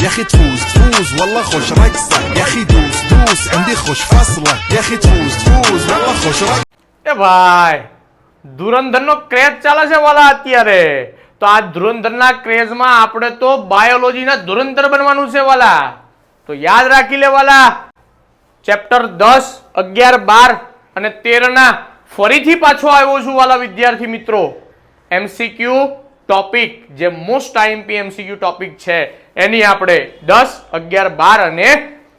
يا اخي تفوز تفوز والله خوش رقصة يا اخي دوس دوس عندي خوش فصلة يا اخي تفوز تفوز والله خوش رقصة. એ ભાઈ ધુરંધરનો ક્રેઝ ચાલે છે વાલા અત્યારે, તો આ ધુરંધરના ક્રેઝમાં આપણે તો બાયોલોજીના ધુરંધર બનવાનું છે વાલા. તો યાદ રાખી લે વાલા, ચેપ્ટર 10, 11, 12 અને 13 ના ફરીથી પાછો આવ્યો છું વાલા વિદ્યાર્થી મિત્રો. એમસીક્યુ ટોપિક જે મોસ્ટ આઈએમપી એમસીક્યુ ટોપિક છે એની આપણે 10, 11, 12 અને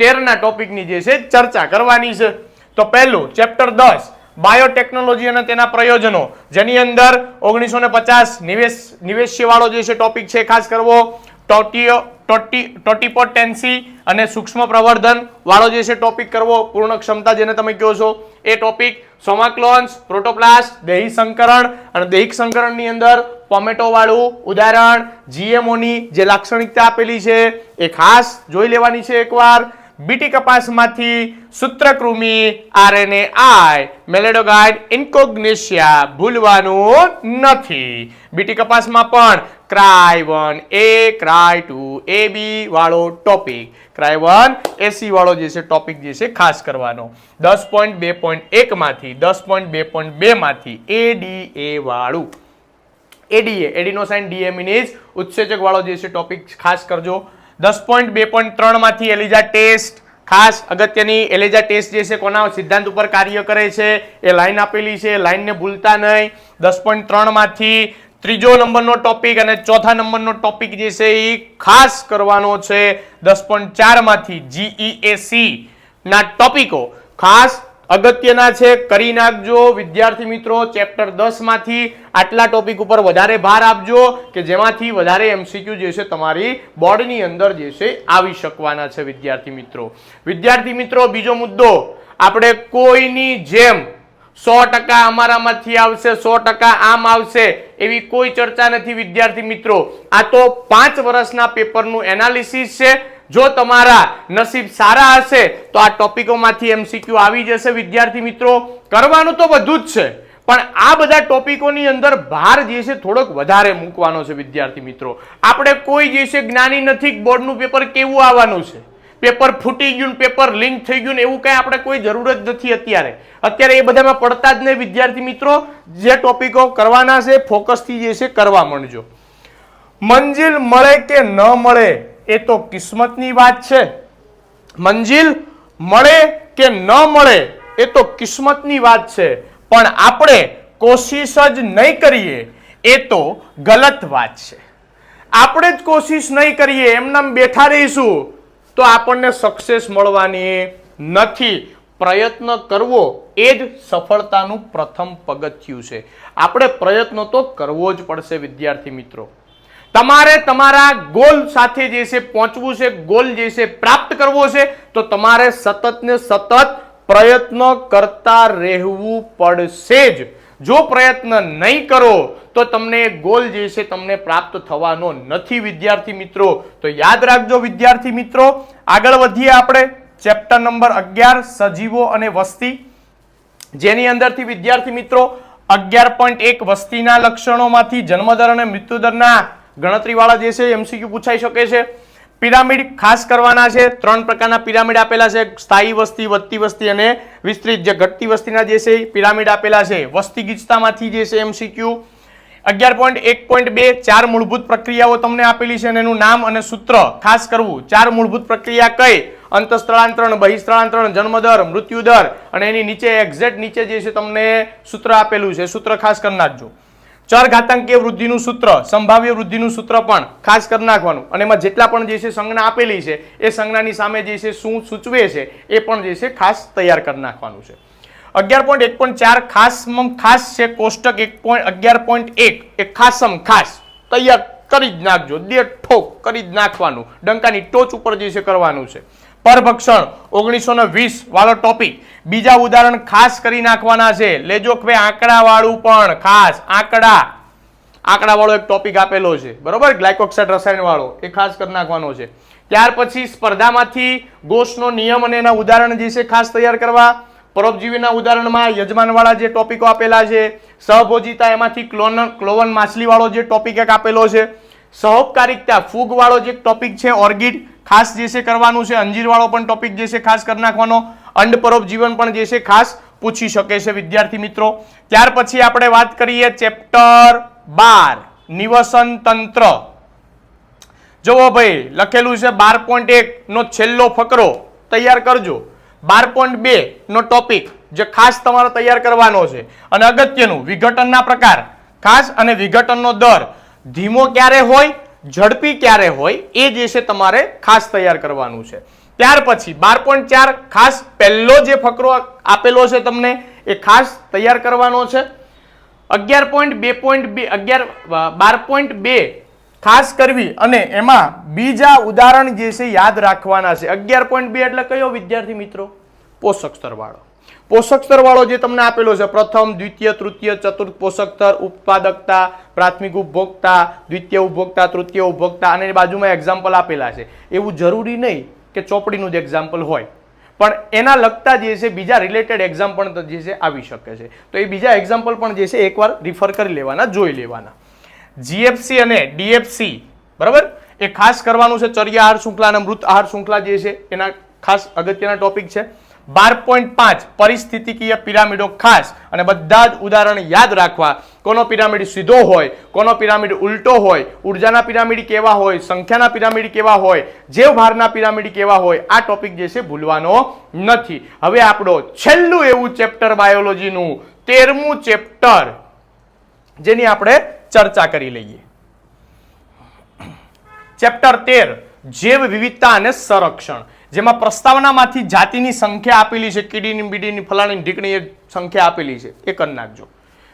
13 ના ટોપિકની જે છે ચર્ચા કરવાની છે. તો પહેલું ચેપ્ટર 10 બાયોટેકનોલોજી અને તેના પ્રયોજનો, જેની અંદર 1950 નિવેશ્ય વાળો જે છે ટોપિક છે ખાસ કરવો. ટોટીપોટેન્સી અને સૂક્ષ્મ પ્રવર્ધન વાળો જે છે ટોપિક કરવો. પૂર્ણ ક્ષમતા જેને તમે કહો છો એ ટોપિક. સોમાક્લોન્સ, પ્રોટોપ્લાસ્ટ, દૈહિક સંકરણ અને દૈહિક સંકરણની અંદર ટોમેટો વાળું ઉદાહરણ, જીએમઓ ની જે લાક્ષણિકતા આપેલી છે એ ખાસ જોઈ લેવાની છે એકવાર. બીટી કપાસમાંથી સૂત્રકૃમિ, આરએનએઆઈ, મેલેડોગાઇડ, ઇન્કોગ્નેશિયા ભૂલવાનું નથી. બીટી કપાસમાં પણ ક્રાય 1A, ક્રાય 2AB વાળો ટોપિક, ક્રાય 1AC વાળો જે છે ટોપિક જે છે ખાસ કરવાનો. 10.2.1 માંથી 10.2.2 માંથી એડીએ વાળું, એડીએ એડિનોસાઇન ડીએમિનેઝ ઉત્સેચક વાળો જે છે ટોપિક ખાસ કરજો. 10.2.3 માંથી એલિઝા ટેસ્ટ, ખાસ અગત્યની. એલિઝા ટેસ્ટ જે છે કોના સિદ્ધાંત ઉપર કાર્ય કરે છે એ લાઈન આપેલી છે, લાઈનને ભૂલતા નહીં. 10.3 માંથી ત્રીજો નંબરનો ટોપિક અને ચોથા નંબરનો ટોપિક જે છે એ ખાસ કરવાનો છે. 10.4 માંથી જીઈએસી ના ટોપિકો ખાસ અગત્યના છે, કરી નાખજો વિદ્યાર્થી મિત્રો. ચેપ્ટર 10 માંથી આટલા ટોપિક ઉપર વધારે ભાર આપજો કે જેમાંથી વધારે એમસીક્યુ જે છે તમારી બોર્ડની અંદર જે છે આવી શકવાના છે વિદ્યાર્થી મિત્રો. વિદ્યાર્થી મિત્રો બીજો મુદ્દો, આપણે કોઈની જેમ 100% અમારામાંથી આવશે, 100% આમ આવશે એવી કોઈ ચર્ચા નથી વિદ્યાર્થી મિત્રો. આ તો 5 વર્ષના પેપરનું એનાલિસિસ છે. જો તમારા નસીબ સારા હશે તો આ ટોપિકોમાંથી એમસીક્યુ આવી જશે વિદ્યાર્થી મિત્રો. કરવાનું તો બધું જ છે, પણ આ બધા ટોપિકોની અંદર ભાર જે છે થોડોક વધારે મૂકવાનો છે વિદ્યાર્થી મિત્રો. આપણે કોઈ જે છે જ્ઞાની નથી બોર્ડનું પેપર કેવું આવવાનું છે, પેપર ફૂટી ગયું, પેપર લિંક થઈ ગયું એવું કઈ આપણે કોઈ જરૂર જ નથી અત્યારે. અત્યારે એ બધામાં પડતા જ નહીં વિદ્યાર્થી મિત્રો. જે ટોપિકો કરવાના છે ફોકસથી જે છે કરવા માંડજો. મંજિલ મળે કે ન મળે એ તો કિસ્મતની વાત છે. મંજિલ મળે કે ન મળે એ તો કિસ્મતની વાત છે, પણ આપણે કોશિશ જ નહીં કરીએ એ તો ગલત વાત છે. આપણે જ કોશિશ નહીં કરીએ, એમનામ બેઠા રહીશું તો આપણને સક્સેસ મળવાની નથી. પ્રયત્ન કરવો એ જ સફળતાનું પ્રથમ પગથિયું છે. આપણે પ્રયત્ન તો કરવો જ પડશે વિદ્યાર્થી મિત્રો. તમારે તમારા ગોલ સાથે જે છે પહોંચવું છે, ગોલ જે છે પ્રાપ્ત કરવો છે, તો તમારે સતત ને સતત પ્રયત્ન કરતા રહેવું પડશે જ. જો પ્રયત્ન નહીં કરો તો તમને ગોલ જે છે તમને પ્રાપ્ત થવાનો નથી વિદ્યાર્થી મિત્રો. તો યાદ રાખજો વિદ્યાર્થી મિત્રો. આગળ વધીએ આપણે ચેપ્ટર નંબર 11 સજીવો અને વસ્તી, જેની અંદરથી વિદ્યાર્થી મિત્રો 11.1 વસ્તીના લક્ષણોમાંથી જન્મદર અને મૃત્યુદરના ગણતરી વાળા જે છે એમસીક્યુ પૂછાઈ શકે છે. પિરામિડ ખાસ કરવાના છે. 3 પ્રકારના પિરામિડ આપેલા છે, સ્થાયી વસ્તી, વધતી વસ્તી અને વિસ્તૃત જે ઘટતી વસ્તીના જે છે પિરામિડ આપેલા છે. વસ્તી ગીચતામાંથી જે છે એમસીક્યુ 11.1.2 4 મૂળભૂત પ્રક્રિયાઓ તમને આપેલી છે અને એનું નામ અને સૂત્ર ખાસ કરવું. 4 મૂળભૂત પ્રક્રિયા કઈ? અંતઃસ્થળાંતરણ, બહિઃસ્થળાંતરણ, જન્મદર, મૃત્યુદર અને એની નીચે એક્ઝેક્ટ નીચે જે છે તમને સૂત્ર આપેલું છે, સૂત્ર ખાસ કરી નાખજો. ચરઘાતાંકીય વૃદ્ધિનું સૂત્ર, સંભાવ્ય વૃદ્ધિનું સૂત્ર પણ ખાસ કરી નાખવાનું અને એમાં જેટલા પણ જે છે સંજ્ઞા આપેલી છે એ સંજ્ઞાની સામે જે છે શું સૂચવે છે એ પણ જે છે ખાસ તૈયાર કરી નાખવાનું છે. 11.1.4 ખાસ છે કોષ્ટક 11.1 એ ખાસમ ખાસ તૈયાર કરી જ નાખજો. દે ઠોક કરી જ નાખવાનું, ડંકાની ટોચ ઉપર જે છે કરવાનું છે. પરભક્ષણ 1920 વાળો ટોપિક, બીજા ઉદાહરણ ખાસ કરી નાખવાના છે. લેજો કે આંકડા વાળું પણ ખાસ આંકડા વાળો એક ટોપિક આપેલો છે બરોબર, ગ્લાયકોક્સાઇડ રસાયણ વાળો, એ ખાસ કરી નાખવાનો છે. ત્યાર પછી સ્પર્ધામાંથી ગોસનો નિયમ અને એના ઉદાહરણ જે છે ખાસ તૈયાર કરવા. પરોપજીવીના ઉદાહરણમાં યજમાન વાળા જે ટોપિકો આપેલા છે. સહભોજિતા એમાંથી ક્લોવન માછલી વાળો જે ટોપિક એક આપેલો છે. સહોપકારિકતા ફૂગ વાળો જે ટોપિક છે ઓર્ગિડ ખાસ જે છે કરવાનું છે, અંજીરવાળો પણ ટોપિક જે છે ખાસ કરી નાખવાનો, અંડ પરોપજીવન પણ જે છે ખાસ પૂછી શકે છે વિદ્યાર્થી મિત્રો. ત્યાર પછી આપણે વાત કરીએ ચેપ્ટર 12 નિવસન તંત્ર. જુઓ ભાઈ લખેલું છે 12.1 નો છેલ્લો ફકરો તૈયાર કરજો. 12.2 નો ટોપિક જે ખાસ તમારે તૈયાર કરવાનો છે. અને અગત્યનું વિઘટનના પ્રકાર ખાસ અને વિઘટનનો દર ધીમો ક્યારે હોય, ઝડપી ક્યારે હોય એ જે છે તમારે ખાસ તૈયાર કરવાનું છે. ત્યાર પછી 12.4 ખાસ પહેલો જે ફકરો આપેલો છે તમને એ ખાસ તૈયાર કરવાનો છે. 12.2 ખાસ કરવી અને એમાં બીજા ઉદાહરણ જે છે યાદ રાખવાના છે. 11.2 એટલે કયો વિદ્યાર્થી મિત્રો? પોષક સ્તર વાળો. પોષક સ્તર વાળો જે તમને આપેલો છે પ્રથમ, દ્વિતીય, તૃતીય, ચતુર્થ પોષક સ્તર, ઉત્પાદકતા, પ્રાથમિક ઉપભોક્તા, દ્વિતીય ઉપભોક્તા, તૃતીય ઉપભોક્તા અને બાજુમાં એક્ઝામ્પલ આપેલા છે. એવું જરૂરી નહીં કે ચોપડીનું જ એક્ઝામ્પલ હોય, પણ એના લગતા જે છે બીજા રિલેટેડ એક્ઝામ્પલ જે છે આવી શકે છે. તો એ બીજા એક્ઝામ્પલ પણ જે છે એકવાર રિફર કરી લેવાના, જોઈ લેવાના. જીએફસી અને ડીએફસી બરાબર એ ખાસ કરવાનું છે. ચર્યા આહાર શૃંખલા અને મૃત આહાર શૃંખલા જે છે એના ખાસ અગત્યના ટોપિક છે. 12.5 પરિસ્થિતિકીય પિરામિડો ખાસ અને બધા જ ઉદાહરણ યાદ રાખવા. કોનો પિરામિડ સીધો હોય, કોનો પિરામિડ ઉલટો હોય, ઉર્જાના પિરામિડ કેવા હોય, સંખ્યાના પિરામિડ કેવા હોય, જેવ ભારના પિરામિડ કેવા હોય, આ ટોપિક જે છે ભૂલવાનો નથી. હવે આપણો છેલ્લું એવું ચેપ્ટર બાયોલોજીનું 13મું ચેપ્ટર જેની આપણે ચર્ચા કરી લઈએ. ચેપ્ટર 13 જૈવ વિવિધતા અને સંરક્ષણ, જેમાં પ્રસ્તાવનામાંથી જાતિની સંખ્યા આપેલી છે. કીડીની, બીડીની, ફલાણી ઢીકણી સંખ્યા આપેલી છે એ કરી નાખજો.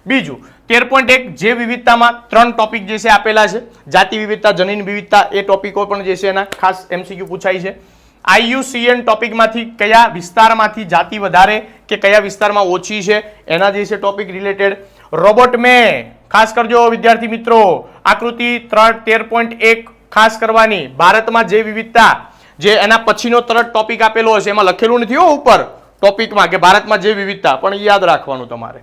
બીજું 13.1 જૈવ વિવિધતામાં 3 ટોપિક જે છે આપેલા છે. જાતિ વિવિધતા, જનીન વિવિધતા એ ટોપિકો પણ જે છે એના ખાસ MCQ પૂછાય છે. IUCN ટોપિકમાંથી કયા વિસ્તારમાંથી જાતિ વધારે કે કયા વિસ્તારમાં ઓછી છે એના જે છે ટોપિક રિલેટેડ. રોબોટ મેં ખાસ કરજો વિદ્યાર્થી મિત્રો. આકૃતિ 13.1 ખાસ કરવાની. ભારતમાં જૈવ વિવિધતા જે એના પછીનો તરત ટોપિક આપેલો હશે એમાં લખેલું નથી હો ઉપર ટોપિકમાં કે ભારતમાં જૈવ વિવિધતા, પણ યાદ રાખવાનું તમારે.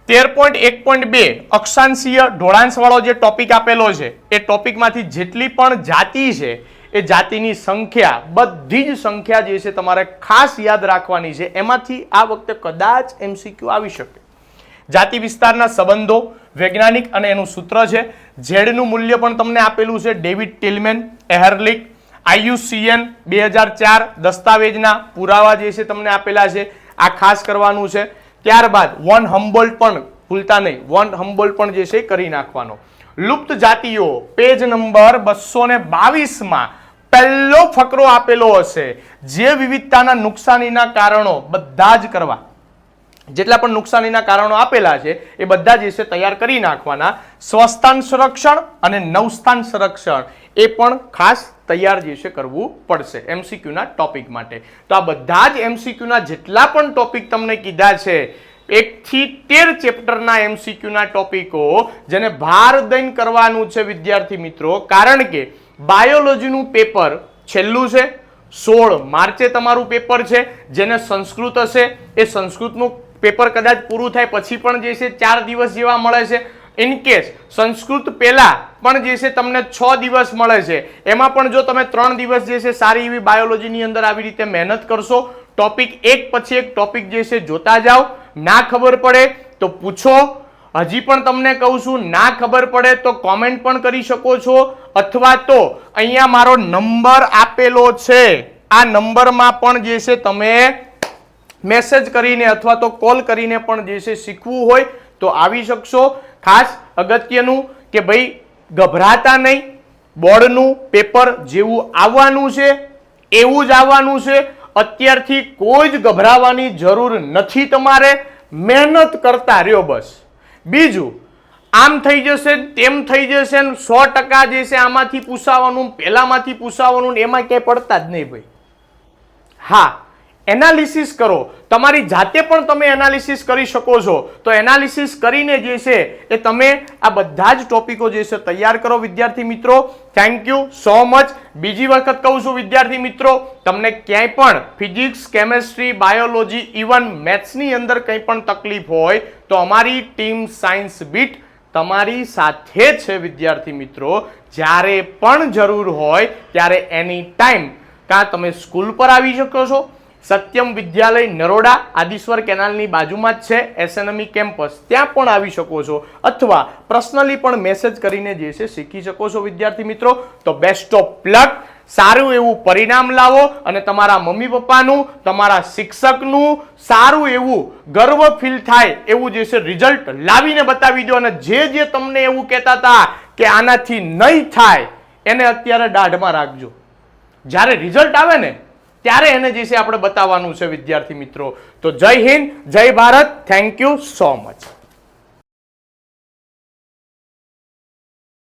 13.1.2 અક્ષાંશીય ઢોળાંશ વાળો જે ટોપિક આપેલો છે એ ટોપિકમાંથી જેટલી પણ જાતિ છે એ જાતિની સંખ્યા, બધી જ સંખ્યા જે છે તમારે ખાસ યાદ રાખવાની છે. એમાંથી આ વખતે કદાચ MCQ આવી શકે. જાતિ વિસ્તારના સંબંધો, વૈજ્ઞાનિક અને એનું સૂત્ર છે. ઝેડનું મૂલ્ય પણ તમને આપેલું છે. ડેવિડ ટિલમેન, એહરલિક. IUCN 2004 દસ્તાવેજના પુરાવા જે છે તમને આપેલા છે. આ ખાસ કરવાનું છે. ત્યારબાદ વન હમ્બોલ્ટ પણ ભૂલતા નહીં, વન હમ્બોલ્ટ પણ જે છે કરી નાખવાનો. લુપ્ત જાતિઓ પેજ નંબર 222 પહેલો ફકરો આપેલો હશે. જે વિવિધતાના નુકસાનીના કારણો બધા જ કરવા. જેટલા પણ નુકસાનીના કારણો આપેલા છે એ બધા જે છે તૈયાર કરી નાખવાના. સ્વસ્થાન સંરક્ષણ અને નવસ્થાન સંરક્ષણ એ પણ ખાસ તૈયાર જે છે કરવું પડશે MCQ ના ટોપિક માટે. તો આ બધા જ MCQ ના જેટલા પણ ટોપિક તમને કીધા છે 1 થી 13 ચેપ્ટરના MCQ ના ટોપિકો જેને ભાર દઈને કરવાનું છે વિદ્યાર્થી મિત્રો. કારણ કે બાયોલોજીનું પેપર છેલ્લું છે. 16 માર્ચે તમારું પેપર છે. જેને સંસ્કૃત હશે એ સંસ્કૃતનું પેપર કદાચ પૂરું થાય પછી પણ જે છે 4 દિવસ જેવા મળે છે. ઇન કેસ સંસ્કૃત પહેલા પણ જે છે તમને 6 દિવસ મળે છે. એમાં પણ જો તમે 3 દિવસ જે છે સારી એવી બાયોલોજીની અંદર આવી રીતે મહેનત કરશો, ટોપિક એક પછી એક ટોપિક જે છે જોતા જાઓ. ના ખબર પડે તો પૂછો. હજી પણ તમને કહું છું, ના ખબર પડે તો કોમેન્ટ પણ કરી શકો છો, અથવા તો અહીંયા મારો નંબર આપેલો છે આ નંબરમાં પણ જે છે તમે મેસેજ કરીને અથવા તો કોલ કરીને પણ જે છે શીખવું હોય તો આવી શકશો. ખાસ અગત્યનું કે ભાઈ ગભરાતા નહીં. બોર્ડનું પેપર જેવું આવવાનું છે એવું જ આવવાનું છે. અત્યારથી કોઈ જ ગભરાવાની જરૂર નથી. તમારે મહેનત કરતા રહ્યો બસ. બીજું આમ થઈ જશે તેમ થઈ જશે 100% જે છે આમાંથી પૂછાવાનું, પહેલામાંથી પૂછાવાનું, એમાં ક્યાંય પડતા જ નહીં ભાઈ. હા, એનાલિસિસ કરો. તમારી જાતે પણ તમે એનાલિસિસ કરી શકો છો. તો એનાલિસિસ કરીને જે છે એ તમે આ બધા જ ટોપિકો જે છે તૈયાર કરો વિદ્યાર્થી મિત્રો. Thank you so much. બીજી વખત કહું છું વિદ્યાર્થી મિત્રો, તમને ક્યાંય પણ ફિઝિક્સ, કેમેસ્ટ્રી, બાયોલોજી, ઇવન મેથ્સની અંદર કંઈ પણ તકલીફ હોય તો અમારી ટીમ સાયન્સ બીટ તમારી સાથે છે વિદ્યાર્થી મિત્રો. જ્યારે પણ જરૂર હોય ત્યારે એની ટાઈમ કાં તમે સ્કૂલ પર આવી શકો છો, સત્યમ વિદ્યાલય નરોડા આદિશ્વર કેનાલની બાજુમાં જ છે એસએનએમઈ કેમ્પસ, ત્યાં પણ આવી શકો છો, અથવા પર્સનલી પણ મેસેજ કરીને જે છે શીખી શકો છો વિદ્યાર્થી મિત્રો. તો બેસ્ટ ઓફ લક, સારું એવું પરિણામ લાવો અને તમારા મમ્મી પપ્પાનું, તમારા શિક્ષકનું સારું એવું ગર્વ ફીલ થાય એવું જે છે રિઝલ્ટ લાવીને બતાવી દો. અને જે તમને એવું કહેતા હતા કે આનાથી નહીં થાય એને અત્યારે દાઢમાં રાખજો. જ્યારે રિઝલ્ટ આવે ને ત્યારે એને જે છે આપણે બતાવવાનું છે વિદ્યાર્થી મિત્રો. તો જય હિન્દ, જય Bharat, thank you so much.